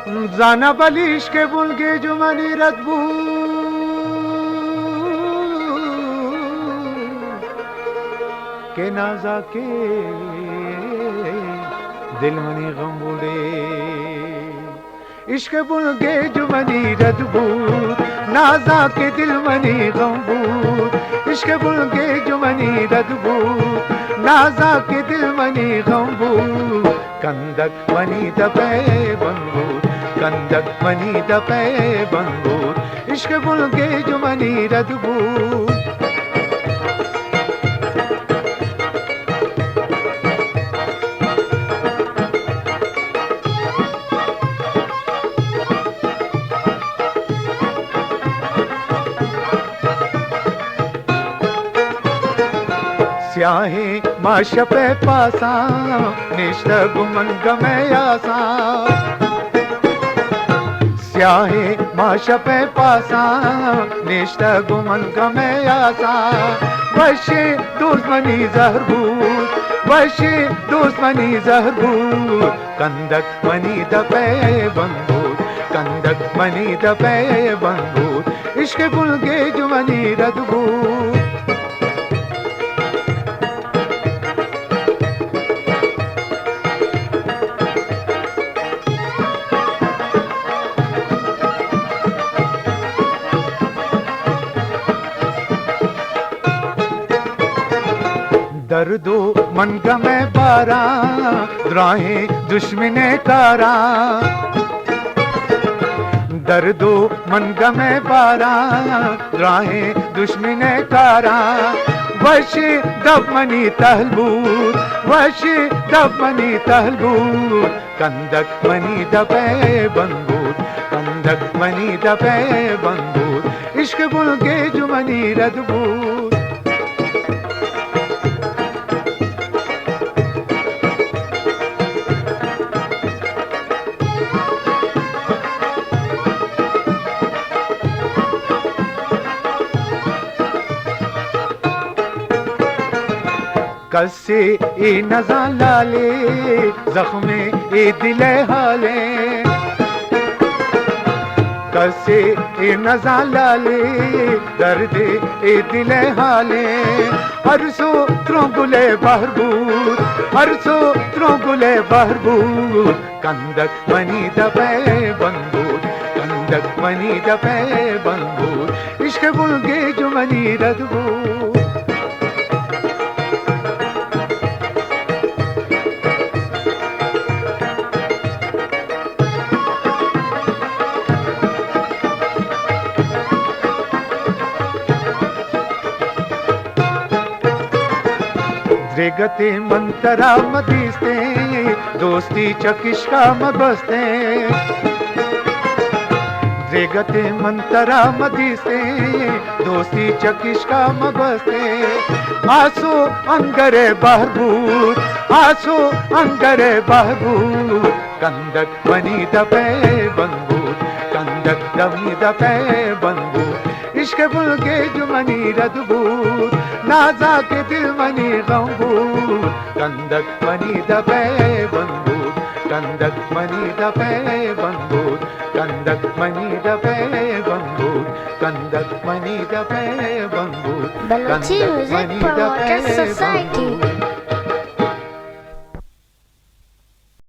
जाना बलिश के बुलगे जुमनी रदबू के नाजा के दिल मनी गम बुड़े इश्क बुलगे जुमनी रदबू नाजा के दिल मनी गम बूद इश्क बुलगे जुमनी रदबू नाजा के दिल मनी गम बूद कंदक मनी दपे बंबूद कंदक मनी दपे बंबूद इश्क बुलगे जुमनी रदबू स्याहे माशपे पासा निश्त गुमन गमे आसा स्याहे माशपे पासा निश्त गुमन गमे आसा वशे दुश्मनी जहरबूद वशे दुश्मनी जहरबूद कंदक मनी दपे बंबूद कंदक मनी दपे बंबूद इश्क बुलगे जुमनी रदबूद दर्दो मन गमे बारा द्राहे दुश्मने कारा दर्दो मन गमे बारा द्राहे दुश्मने कारा वशे दबमनी तहलबूद वशे दबमनी तहलबूद कंदक मनी दपे बंबूद कंदक मनी दपे बंबूद इश्क बुलगे जुमनी रदबूद कसे ए नज़ा लाले जख्मे ए दिले हाले कसे ए नज़ा लाले दर्दे ए दिले हाले हरसो त्रोंगुले बहरबूद हरसो त्रोंगुले बहरबूद कंदक मनी दपे बंबूद कंदक मनी दपे बंबूद इश्क बुलगे जुमनी रदबूद रेगते मंतरा मदीस्ते दोस्ती चकिश्का मबस्ते रेगते मंतरा मदीस्ते दोस्ती चकिश्का मबस्ते आसो अंगरे बहबूद आसो अंगरे बहबूद कंदक मनी दपे बंबूद कंदक दमी दपे बंबूद इश्क बुलगे जुमनी रदबूद नाजा के दिल मनी गमबूद कंदक मनी दपे बंबूद कंदक मनी दपे बंबूद कंदक मनी दपे बंबूद कंदक मनी दपे बंबूद Balochi Music Promoters Society